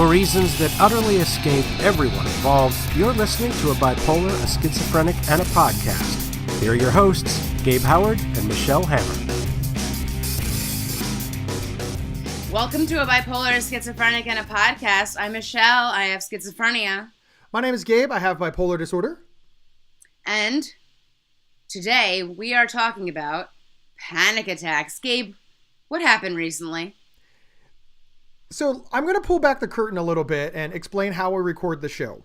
For reasons that utterly escape everyone involved, you're listening to a bipolar, a schizophrenic, and a podcast. Here are your hosts, Gabe Howard and Michelle Hammer. Welcome to a bipolar, a schizophrenic, and a podcast. I'm Michelle. I have schizophrenia. My name is Gabe. I have bipolar disorder. And today we are talking about panic attacks. Gabe, what happened recently? So I'm going to pull back the curtain a little bit and explain how we record the show.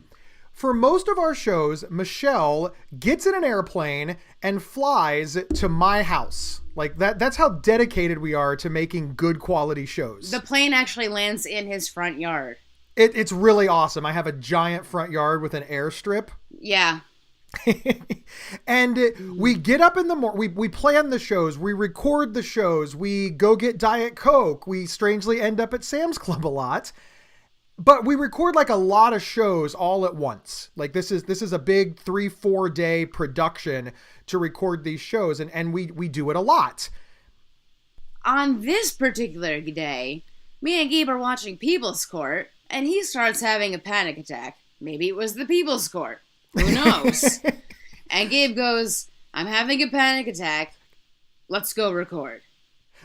For most of our shows, Michelle gets in an airplane and flies to my house. Like that's how dedicated we are to making good quality shows. The plane actually lands in his front yard. It's really awesome. I have a giant front yard with an airstrip. Yeah. And we get up in the morning, we plan the shows, we record the shows, we go get Diet Coke, we strangely end up at Sam's Club a lot, but we record like a lot of shows all at once. Like this is a big 3-4 day production to record these shows, and we do it a lot. On this particular day, me and Gabe are watching People's Court, and he starts having a panic attack. Maybe it was the People's Court. Who knows? And Gabe goes, I'm having a panic attack. Let's go record.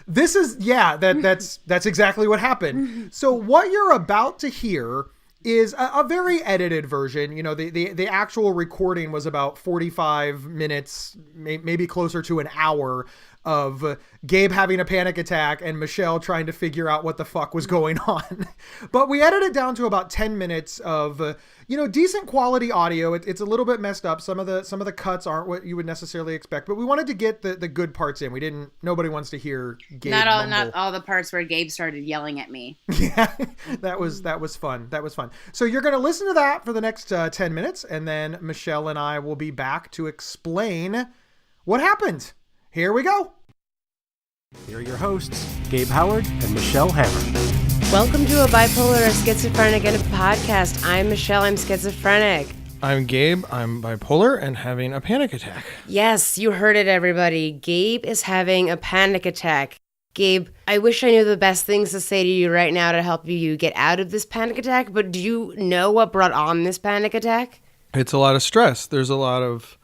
This is, that's exactly what happened. So what you're about to hear is a very edited version. You know, the actual recording was about 45 minutes, maybe closer to an hour of Gabe having a panic attack and Michelle trying to figure out what the fuck was going on. But we edited it down to about 10 minutes of, decent quality audio. It's a little bit messed up. Some of the cuts aren't what you would necessarily expect, but we wanted to get the good parts in. Nobody wants to hear Gabe mumble. Not all the parts where Gabe started yelling at me. Yeah, that was fun. That was fun. So you're going to listen to that for the next 10 minutes, and then Michelle and I will be back to explain what happened. Here we go. Here are your hosts, Gabe Howard and Michelle Hammer. Welcome to a bipolar, a schizophrenic, and a podcast. I'm Michelle. I'm schizophrenic. I'm Gabe. I'm bipolar and having a panic attack. Yes, you heard it, everybody. Gabe is having a panic attack. Gabe, I wish I knew the best things to say to you right now to help you get out of this panic attack, but do you know what brought on this panic attack? It's a lot of stress. There's a lot of...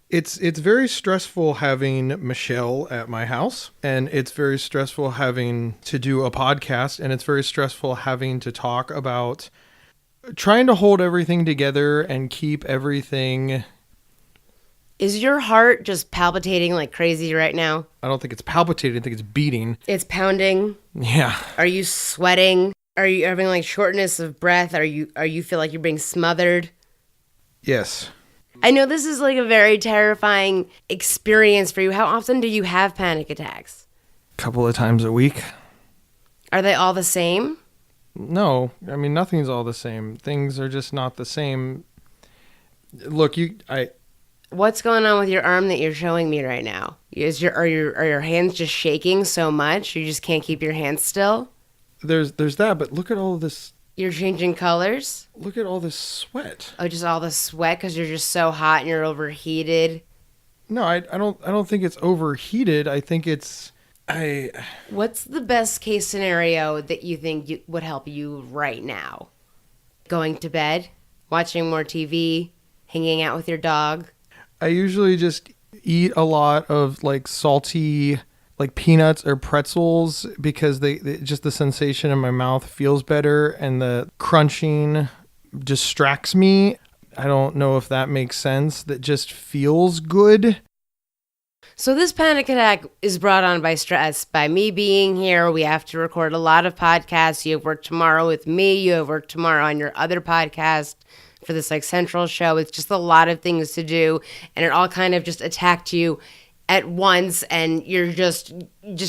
It's very stressful having Michelle at my house, and it's very stressful having to do a podcast, and it's very stressful having to talk about trying to hold everything together and keep everything. Is your heart just palpitating like crazy right now? I don't think it's palpitating. I think it's beating. It's pounding? Yeah. Are you sweating? Are you having like shortness of breath? Are you feel like you're being smothered? Yes. I know this is like a very terrifying experience for you. How often do you have panic attacks? A couple of times a week. Are they all the same? No, I mean, nothing's all the same. Things are just not the same. Look, What's going on with your arm that you're showing me right now? Are your hands just shaking so much you just can't keep your hands still? There's that, but look at all this. You're changing colors? Look at all this sweat. Oh, just all the sweat because you're just so hot and you're overheated? No, I don't think it's overheated. I think it's... What's the best case scenario that you think would help you right now? Going to bed? Watching more TV? Hanging out with your dog? I usually just eat a lot of like salty... like peanuts or pretzels because just the sensation in my mouth feels better and the crunching distracts me. I don't know if that makes sense. That just feels good. So this panic attack is brought on by stress, by me being here. We have to record a lot of podcasts. You have work tomorrow with me. You have work tomorrow on your other podcast for this like central show. It's just a lot of things to do, and it all kind of just attacked you at once, and you're just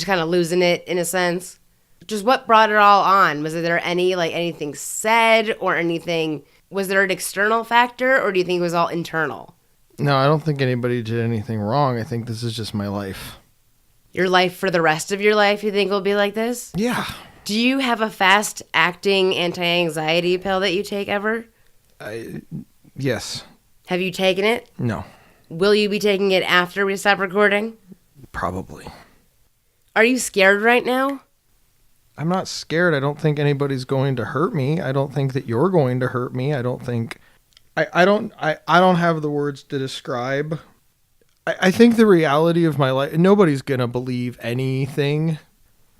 kind of losing it in a sense. Just what brought it all on? Was there anything said or anything? Was there an external factor, or do you think it was all internal? No, I don't think anybody did anything wrong. I think this is just my life. Your life for the rest of your life, you think will be like this? Yeah. Do you have a fast-acting anti-anxiety pill that you take ever? Yes. Have you taken it? No. Will you be taking it after we stop recording? Probably. Are you scared right now? I'm not scared. I don't think anybody's going to hurt me. I don't think that you're going to hurt me. I don't think I don't have the words to describe. I think the reality of my life, nobody's going to believe anything.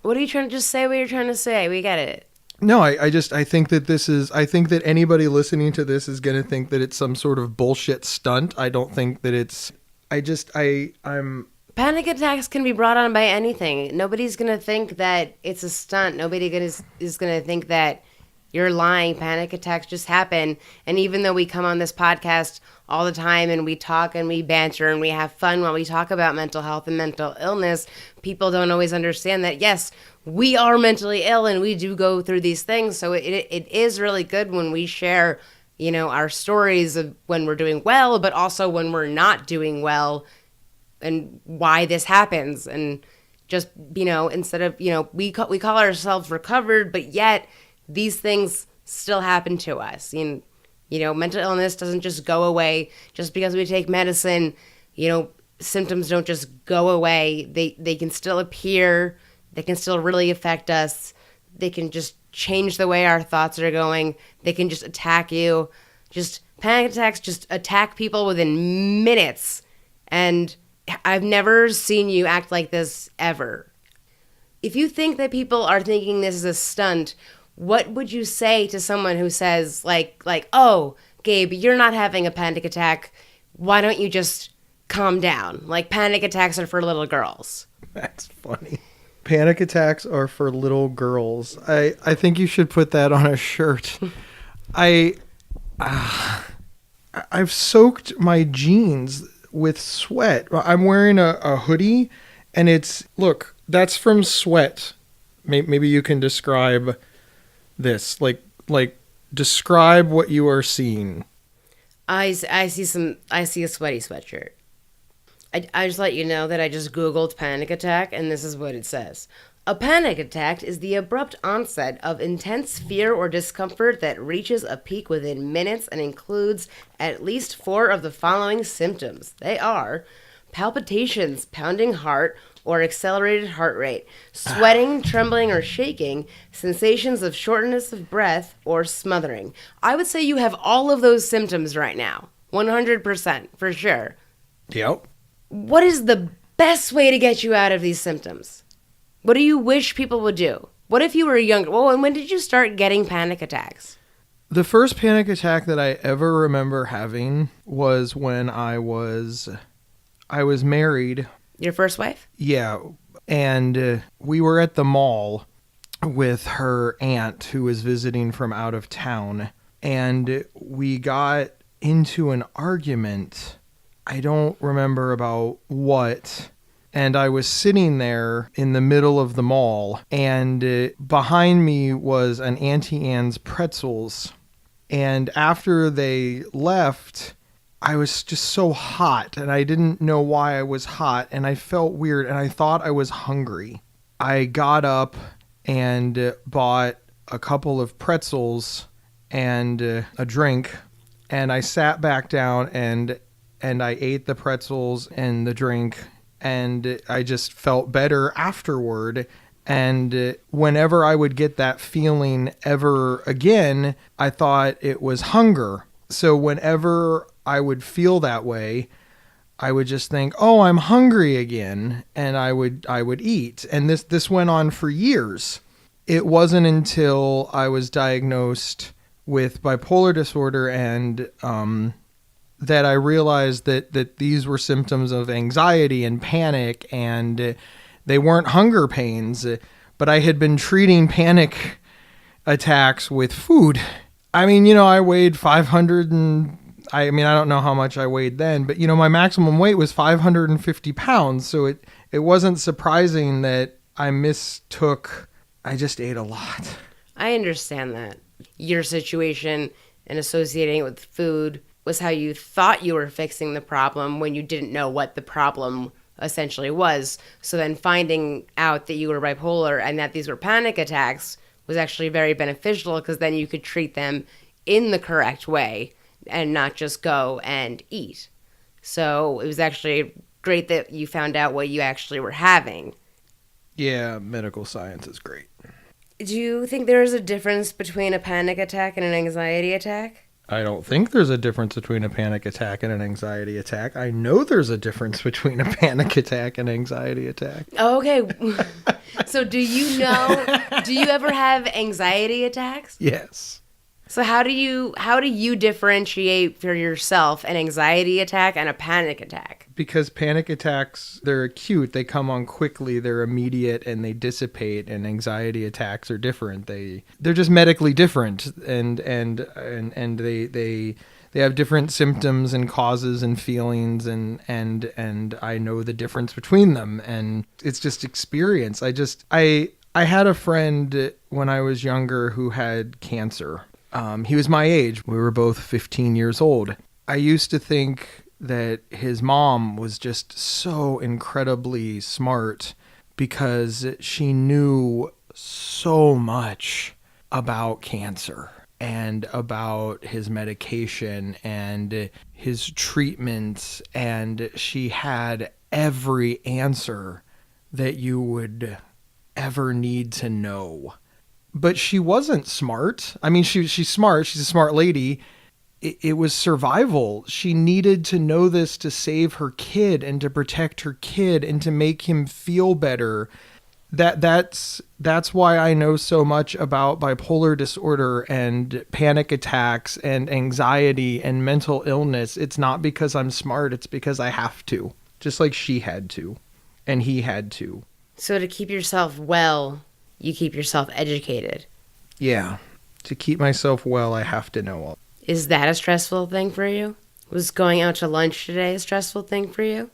What are you trying to just say what you're trying to say? We get it. No, I think that I think that anybody listening to this is going to think that it's some sort of bullshit stunt. I don't think that it's, I'm. Panic attacks can be brought on by anything. Nobody's going to think that it's a stunt. Nobody is going to think that you're lying. Panic attacks just happen. And even though we come on this podcast all the time and we talk and we banter and we have fun while we talk about mental health and mental illness, people don't always understand that, yes, we are mentally ill and we do go through these things. So it is really good when we share, our stories of when we're doing well, but also when we're not doing well and why this happens. And just, instead of, we call ourselves recovered, but yet these things still happen to us. Mental illness doesn't just go away just because we take medicine. Symptoms don't just go away. They can still appear. They can still really affect us. They can just change the way our thoughts are going. They can just attack you. Just panic attacks just attack people within minutes. And I've never seen you act like this ever. If you think that people are thinking this is a stunt, what would you say to someone who says, like, oh, Gabe, you're not having a panic attack. Why don't you just calm down? Like, panic attacks are for little girls. That's funny. Panic attacks are for little girls. I think you should put that on a shirt. I've soaked my jeans with sweat. I'm wearing a hoodie, and look, that's from sweat. Maybe you can describe this. Like describe what you are seeing. I see a sweaty sweatshirt. I just let you know that I just Googled panic attack, and this is what it says. A panic attack is the abrupt onset of intense fear or discomfort that reaches a peak within minutes and includes at least 4 of the following symptoms. They are palpitations, pounding heart, or accelerated heart rate, sweating, trembling, or shaking, sensations of shortness of breath, or smothering. I would say you have all of those symptoms right now. 100%, for sure. Yep. What is the best way to get you out of these symptoms? What do you wish people would do? What if you were younger? Well, and when did you start getting panic attacks? The first panic attack that I ever remember having was when I was married. Your first wife? Yeah. And we were at the mall with her aunt who was visiting from out of town. And we got into an argument. I don't remember about what. And I was sitting there in the middle of the mall, and behind me was an Auntie Anne's pretzels. And after they left, I was just so hot, and I didn't know why I was hot, and I felt weird, and I thought I was hungry. I got up and bought a couple of pretzels and a drink, and I sat back down and I ate the pretzels and the drink, and I just felt better afterward. And whenever I would get that feeling ever again, I thought it was hunger. So whenever I would feel that way, I would just think, oh, I'm hungry again. And I would eat. And this went on for years. It wasn't until I was diagnosed with bipolar disorder and that I realized that these were symptoms of anxiety and panic, and they weren't hunger pains, but I had been treating panic attacks with food. I mean, I weighed 500 and I don't know how much I weighed then, but my maximum weight was 550 pounds. So it wasn't surprising that I just ate a lot. I understand that. Your situation and associating it with food was how you thought you were fixing the problem when you didn't know what the problem essentially was. So then finding out that you were bipolar and that these were panic attacks was actually very beneficial, because then you could treat them in the correct way and not just go and eat. So it was actually great that you found out what you actually were having. Yeah, medical science is great. Do you think there is a difference between a panic attack and an anxiety attack? I don't think there's a difference between a panic attack and an anxiety attack. I know there's a difference between a panic attack and anxiety attack. Oh, okay. So do you ever have anxiety attacks? Yes. So how do you differentiate for yourself an anxiety attack and a panic attack? Because panic attacks, they're acute, they come on quickly, they're immediate, and they dissipate. And anxiety attacks are different. They're just medically different, and they have different symptoms and causes and feelings, and I know the difference between them, and it's just experience. I had a friend when I was younger who had cancer. He was my age. We were both 15 years old. I used to think that his mom was just so incredibly smart because she knew so much about cancer and about his medication and his treatments, and she had every answer that you would ever need to know. But she wasn't smart. I mean, she's smart. She's a smart lady. It was survival. She needed to know this to save her kid and to protect her kid and to make him feel better. That's why I know so much about bipolar disorder and panic attacks and anxiety and mental illness. It's not because I'm smart. It's because I have to. Just like she had to and he had to. So to keep yourself well, you keep yourself educated. Yeah. To keep myself well, I have to know all. Is that a stressful thing for you? Was going out to lunch today a stressful thing for you?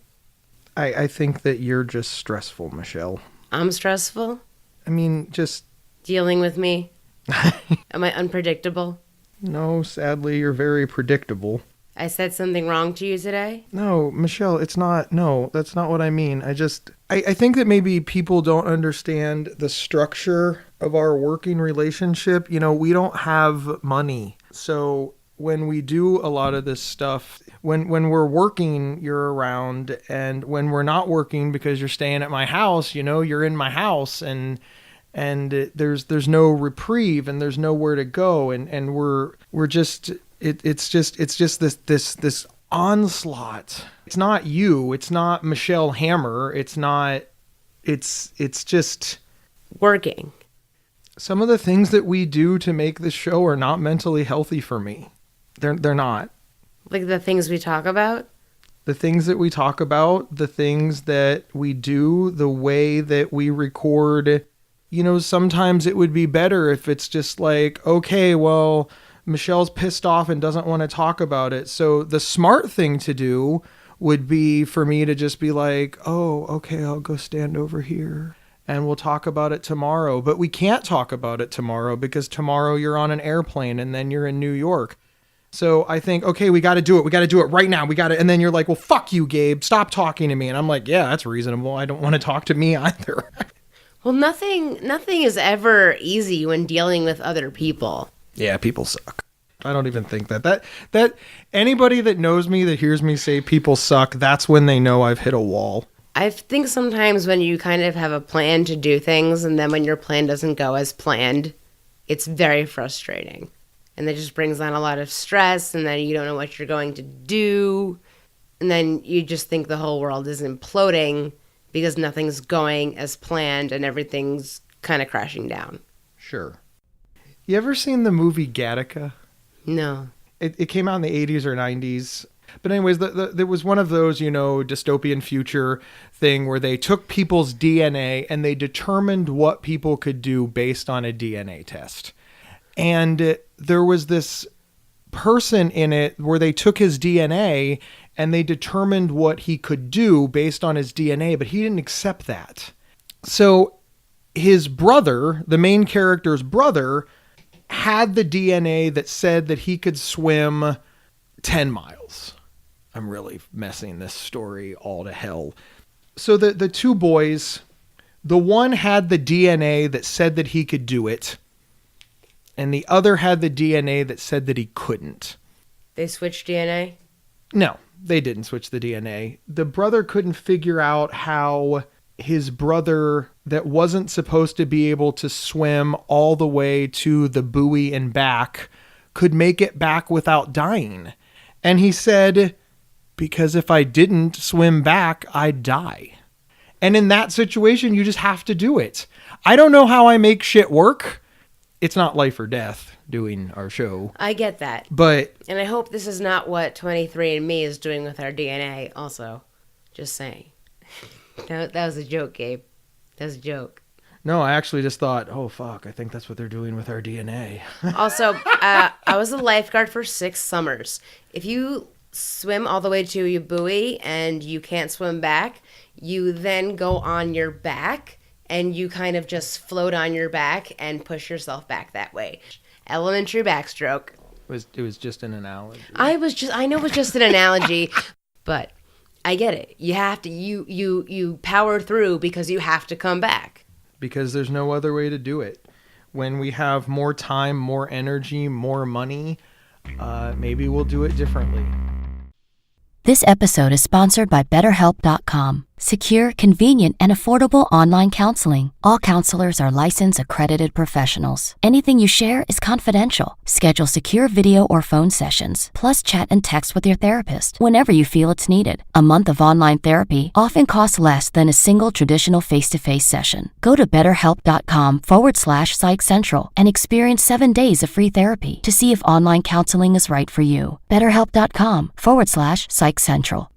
I think that you're just stressful, Michelle. I'm stressful? I mean, just... Dealing with me? Am I unpredictable? No, sadly, you're very predictable. I said something wrong to you today? No, Michelle, it's not. No, that's not what I mean. I think that maybe people don't understand the structure of our working relationship. You know, we don't have money. So when we do a lot of this stuff, when we're working, you're around, and when we're not working because you're staying at my house, you know, you're in my house, and there's no reprieve and there's nowhere to go, and we're just it's just this onslaught. It's not you, it's not Michelle Hammer, it's just working. Some of the things that we do to make this show are not mentally healthy for me. They're not. Like the things we talk about? The things that we talk about, the things that we do, the way that we record. You know, sometimes it would be better if it's just like, okay, well, Michelle's pissed off and doesn't want to talk about it. So the smart thing to do would be for me to just be like, oh, okay, I'll go stand over here and we'll talk about it tomorrow. But we can't talk about it tomorrow because tomorrow you're on an airplane and then you're in New York. So I think, okay, we got to do it. We got to do it right now. And then you're like, well, fuck you, Gabe. Stop talking to me. And I'm like, yeah, that's reasonable. I don't want to talk to me either. Well, nothing is ever easy when dealing with other people. Yeah, people suck. I don't even think that anybody that knows me, that hears me say people suck, that's when they know I've hit a wall. I think sometimes when you kind of have a plan to do things and then when your plan doesn't go as planned, it's very frustrating. And that just brings on a lot of stress, and then you don't know what you're going to do. And then you just think the whole world is imploding because nothing's going as planned and everything's kind of crashing down. Sure. You ever seen the movie Gattaca? No. It came out in the 80s or 90s. But anyways, there was one of those, you know, dystopian future thing where they took people's DNA and they determined what people could do based on a DNA test. And there was this person in it where they took his DNA and they determined what he could do based on his DNA, but he didn't accept that. So his brother, the main character's brother, had the DNA that said that he could swim 10 miles. I'm really messing this story all to hell. So the two boys, the one had the DNA that said that he could do it, and the other had the DNA that said that he couldn't. They switched DNA? No, they didn't switch the DNA. The brother couldn't figure out how his brother that wasn't supposed to be able to swim all the way to the buoy and back could make it back without dying. And he said, because if I didn't swim back, I'd die. And in that situation, you just have to do it. I don't know how I make shit work. It's not life or death doing our show. I get that. But And I hope this is not what 23andMe is doing with our DNA also. Just saying. That was a joke, Gabe. That was a joke. no, I actually just thought, oh, fuck, I think that's what they're doing with our DNA. Also, I was a lifeguard for 6 summers. If you swim all the way to your buoy and you can't swim back, you then go on your back and you kind of just float on your back and push yourself back that way. Elementary backstroke. It was just an analogy. I know it was just an analogy, but I get it. You have to you power through because you have to come back. Because there's no other way to do it. When we have more time, more energy, more money, maybe we'll do it differently. This episode is sponsored by BetterHelp.com. Secure, convenient, and affordable online counseling. All counselors are licensed, accredited professionals. Anything you share is confidential. Schedule secure video or phone sessions, plus chat and text with your therapist whenever you feel it's needed. A month of online therapy often costs less than a single traditional face-to-face session. Go to BetterHelp.com/Psych Central and experience 7 days of free therapy to see if online counseling is right for you. BetterHelp.com/Psych Central.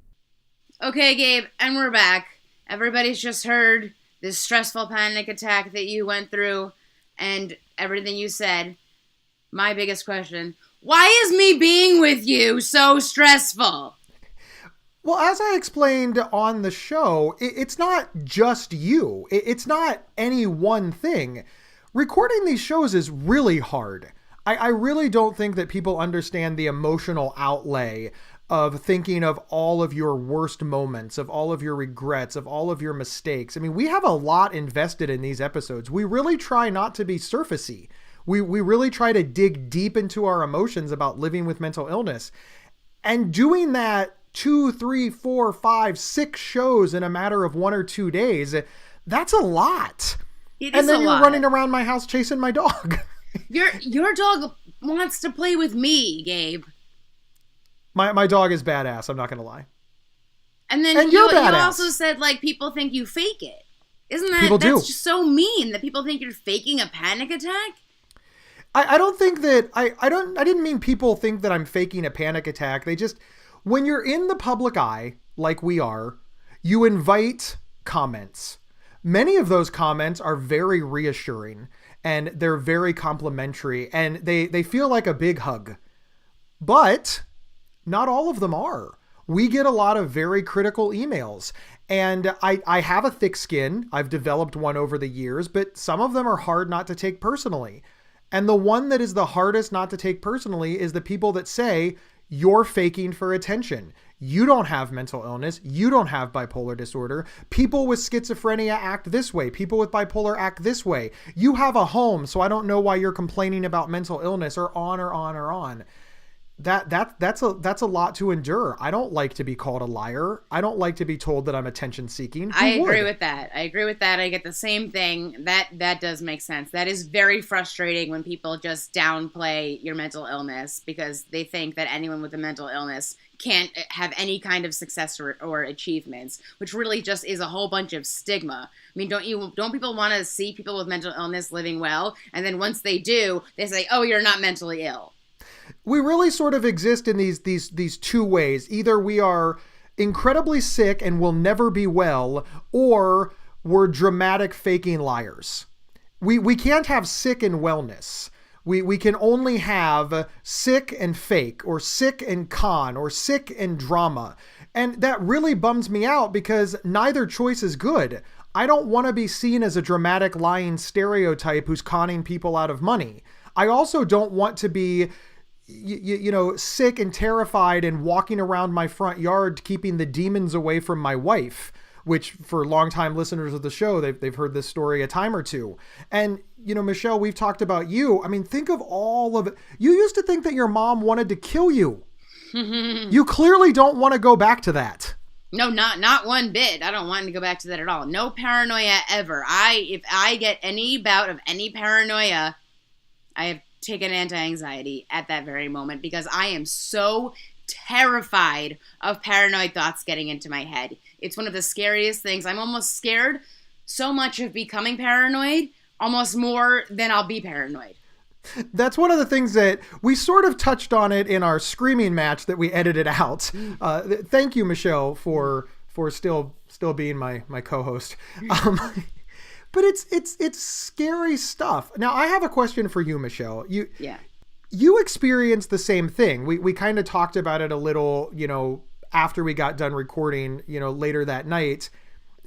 Okay, Gabe, and we're back. Everybody's just heard this stressful panic attack that you went through and everything you said. My biggest question, why is me being with you so stressful? Well, as I explained on the show, it's not just you. It's not any one thing. Recording these shows is really hard. I really don't think that people understand the emotional outlay of thinking of all of your worst moments, of all of your regrets, of all of your mistakes. I mean, we have a lot invested in these episodes. We really try not to be surfacey. We really try to dig deep into our emotions about living with mental illness. And doing that 2, 3, 4, 5, 6 shows in a matter of 1 or 2 days, that's a lot. And then you're running around my house chasing my dog. Your dog wants to play with me, Gabe. My dog is badass, I'm not going to lie. And then you also said, like, people think you fake it. Isn't that, that's just so mean that people think you're faking a panic attack? I don't think that, I didn't mean people think that I'm faking a panic attack. They just, when you're in the public eye, like we are, you invite comments. Many of those comments are very reassuring and they're very complimentary and they feel like a big hug. But not all of them are. We get a lot of very critical emails, and I have a thick skin. I've developed one over the years, but some of them are hard not to take personally. And the one that is the hardest not to take personally is the people that say, you're faking for attention. You don't have mental illness. You don't have bipolar disorder. People with schizophrenia act this way. People with bipolar act this way. You have a home, so I don't know why you're complaining about mental illness, or on or on or on. That's a lot to endure. I don't like to be called a liar. I don't like to be told that I'm attention seeking. I agree with that. I get the same thing. That does make sense. That is very frustrating when people just downplay your mental illness because they think that anyone with a mental illness can't have any kind of success or achievements, which really just is a whole bunch of stigma. I mean, don't people want to see people with mental illness living well? And then once they do, they say, oh, you're not mentally ill. We really sort of exist in these two ways. Either we are incredibly sick and will never be well, or we're dramatic faking liars. We can't have sick and wellness. We can only have sick and fake, or sick and con, or sick and drama. And that really bums me out because neither choice is good. I don't want to be seen as a dramatic lying stereotype who's conning people out of money. I also don't want to be sick and terrified and walking around my front yard keeping the demons away from my wife, which for longtime listeners of the show, they've heard this story a time or two. And, Michelle, we've talked about you. I mean, think of all of it. You used to think that your mom wanted to kill you. You clearly don't want to go back to that. No, not one bit. I don't want to go back to that at all. No paranoia ever. If I get any bout of any paranoia, I have taken anti-anxiety at that very moment because I am so terrified of paranoid thoughts getting into my head. It's one of the scariest things. I'm almost scared so much of becoming paranoid, almost more than I'll be paranoid. That's one of the things that we sort of touched on it in our screaming match that we edited out. Thank you, Michelle, for still being my co-host. But it's scary stuff. Now, I have a question for you, Michelle. You experienced the same thing. We kind of talked about it a little, after we got done recording, later that night.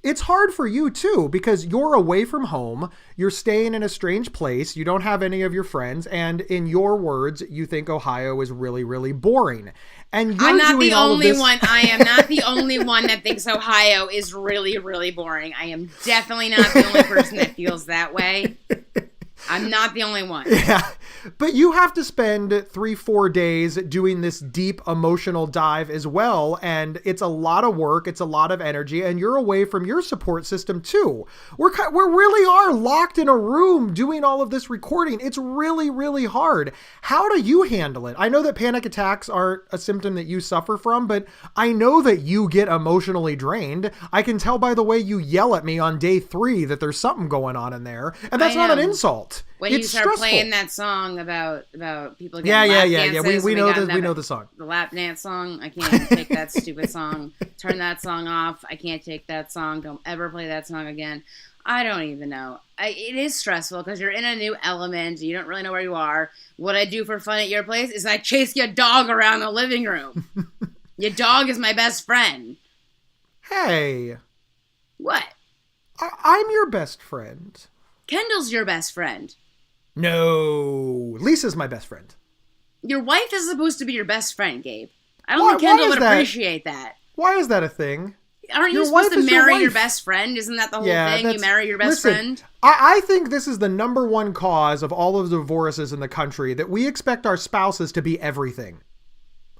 It's hard for you too, because you're away from home, you're staying in a strange place, you don't have any of your friends, and in your words, you think Ohio is really, really boring. And I'm not the only one. I am not the only one that thinks Ohio is really, really boring. I am definitely not the only person that feels that way. I'm not the only one. Yeah. But you have to spend 3-4 days doing this deep emotional dive as well. And it's a lot of work. It's a lot of energy. And you're away from your support system too. We really are locked in a room doing all of this recording. It's really, really hard. How do you handle it? I know that panic attacks aren't a symptom that you suffer from, but I know that you get emotionally drained. I can tell by the way you yell at me on day 3 that there's something going on in there. And that's not an insult. When it's you start stressful. playing that song about people getting lap dances, we know the song. The lap dance song. I can't take that stupid song. Turn that song off. I can't take that song. Don't ever play that song again. I don't even know. It is stressful because you're in a new element. You don't really know where you are. What I do for fun at your place is I chase your dog around the living room. Your dog is my best friend. Hey. What? I'm your best friend. Kendall's your best friend. No. Lisa's my best friend. Your wife is supposed to be your best friend, Gabe. I don't think Kendall would appreciate that. Why is that a thing? Aren't you supposed to marry your best friend? Isn't that the whole thing? You marry your best friend? I think this is the number one cause of all of the divorces in the country, that we expect our spouses to be everything.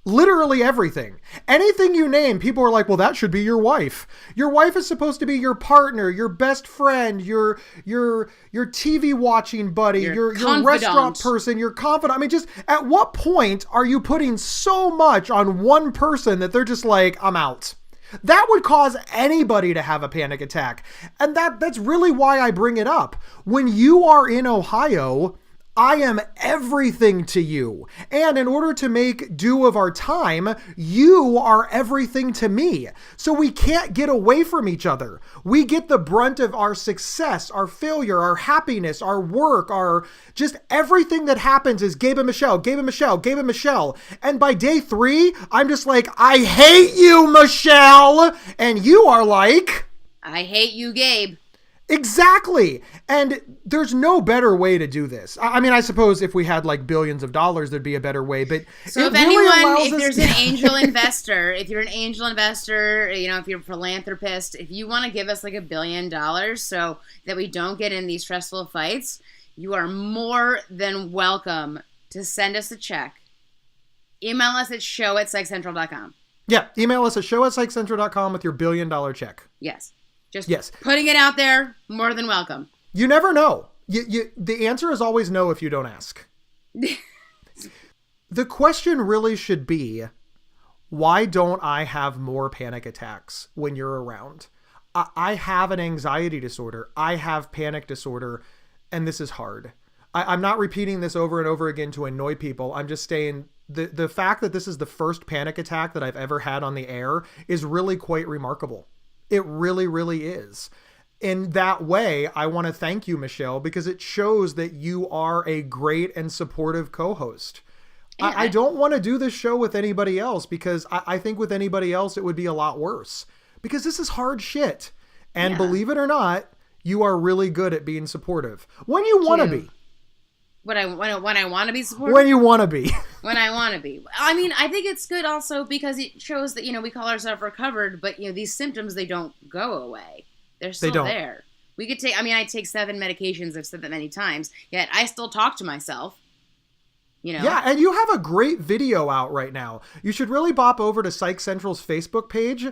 Literally everything. Anything you name, people are like, well, that should be your wife. Your wife is supposed to be your partner, your best friend, your TV watching buddy, your restaurant person, your confidant. I mean, just at what point are you putting so much on one person that they're just like, I'm out? That would cause anybody to have a panic attack. And that's really why I bring it up. When you are in Ohio, I am everything to you. And in order to make due of our time, you are everything to me. So we can't get away from each other. We get the brunt of our success, our failure, our happiness, our work, our just everything that happens is Gabe and Michelle, Gabe and Michelle, Gabe and Michelle. And by day 3, I'm just like, I hate you, Michelle. And you are like, I hate you, Gabe. Exactly. And there's no better way to do this. I mean, I suppose if we had like billions of dollars, there'd be a better way, but so if there's an angel investor, if you're an angel investor, if you're a philanthropist, if you want to give us like $1 billion so that we don't get in these stressful fights, you are more than welcome to send us a check. Email us at show@psychcentral.com. Yeah. Email us at show@psychcentral.com with your $1 billion check. Yes. Just putting it out there, more than welcome. You never know. The answer is always no if you don't ask. The question really should be, why don't I have more panic attacks when you're around? I have an anxiety disorder. I have panic disorder, and this is hard. I'm not repeating this over and over again to annoy people. I'm just saying the fact that this is the first panic attack that I've ever had on the air is really quite remarkable. It really, really is. In that way, I want to thank you, Michelle, because it shows that you are a great and supportive co-host. I don't want to do this show with anybody else because I think with anybody else, it would be a lot worse because this is hard shit. And believe it or not, you are really good at being supportive when you want to be. When I want to be supportive? When you want to be. When I want to be. I mean, I think it's good also because it shows that, we call ourselves recovered, but, these symptoms, they don't go away. They're still there. We could I take 7 medications. I've said that many times, yet I still talk to myself. You know? Yeah, and you have a great video out right now. You should really bop over to Psych Central's Facebook page,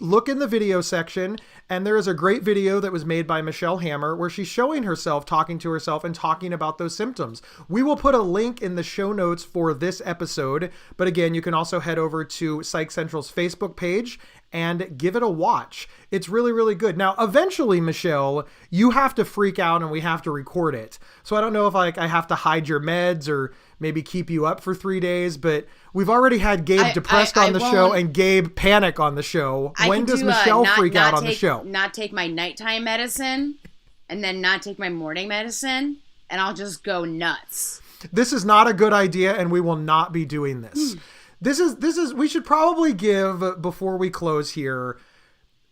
look in the video section, and there is a great video that was made by Michelle Hammer where she's showing herself, talking to herself, and talking about those symptoms. We will put a link in the show notes for this episode, but again, you can also head over to Psych Central's Facebook page and give it a watch. It's really, really good. Now, eventually, Michelle, you have to freak out and we have to record it. So I don't know if I have to hide your meds or maybe keep you up for 3 days, but we've already had Gabe depressed on the show and Gabe panic on the show. When does Michelle freak out on the show? Not take my nighttime medicine and then not take my morning medicine, and I'll just go nuts. This is not a good idea, and we will not be doing this. This is, we should probably give, before we close here,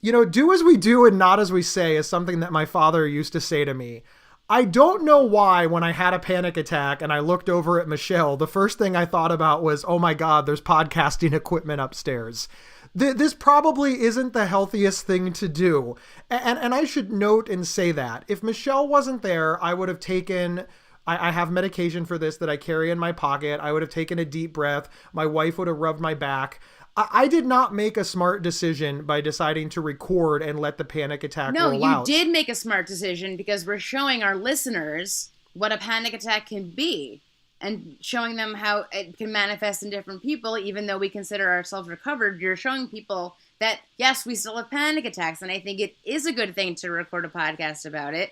do as we do and not as we say is something that my father used to say to me. I don't know why when I had a panic attack and I looked over at Michelle, the first thing I thought about was, oh my God, there's podcasting equipment upstairs. This probably isn't the healthiest thing to do. And I should note and say that. If Michelle wasn't there, I would have taken... I have medication for this that I carry in my pocket. I would have taken a deep breath. My wife would have rubbed my back. I did not make a smart decision by deciding to record and let the panic attack roll out. No, you did make a smart decision because we're showing our listeners what a panic attack can be and showing them how it can manifest in different people. Even though we consider ourselves recovered, you're showing people that, yes, we still have panic attacks. And I think it is a good thing to record a podcast about it,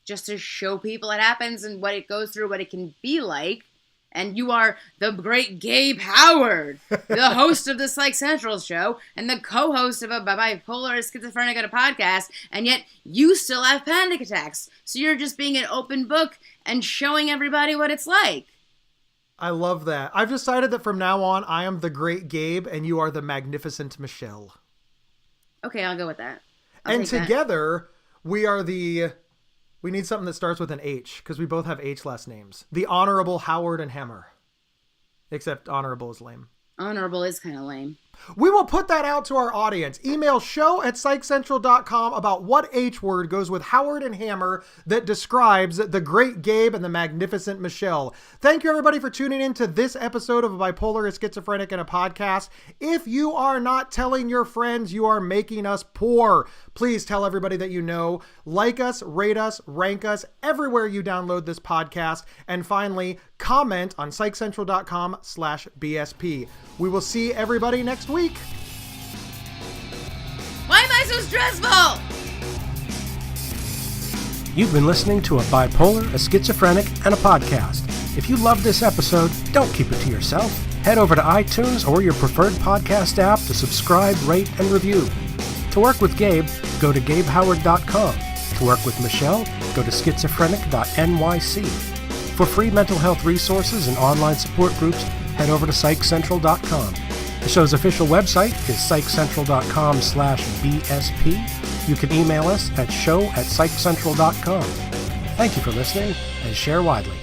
just to show people it happens and what it goes through, what it can be like. And you are the great Gabe Howard, the host of the Psych Central show and the co-host of a bipolar schizophrenic on a podcast, and yet you still have panic attacks. So you're just being an open book and showing everybody what it's like. I love that. I've decided that from now on, I am the great Gabe and you are the magnificent Michelle. Okay, I'll go with that. And together, we need something that starts with an H, because we both have H last names. The Honorable Howard and Hammer. Except honorable is lame. Honorable is kind of lame. We will put that out to our audience. Email show@psychcentral.com about what H word goes with Howard and Hammer that describes the great Gabe and the magnificent Michelle. Thank you, everybody, for tuning in to this episode of A Bipolar, a Schizophrenic, and a Podcast. If you are not telling your friends, you are making us poor. Please tell everybody that you know. Like us, rate us, rank us everywhere you download this podcast. And finally, comment on psychcentral.com/BSP. We will see everybody next week. Why am I so stressful? You've been listening to A Bipolar, a Schizophrenic, and a Podcast. If you love this episode, don't keep it to yourself. Head over to iTunes or your preferred podcast app to subscribe, rate, and review. To work with Gabe, go to GabeHoward.com. To work with Michelle, go to schizophrenic.nyc. For free mental health resources and online support groups, head over to psychcentral.com. The show's official website is psychcentral.com/BSP. You can email us at show@psychcentral.com. Thank you for listening, and share widely.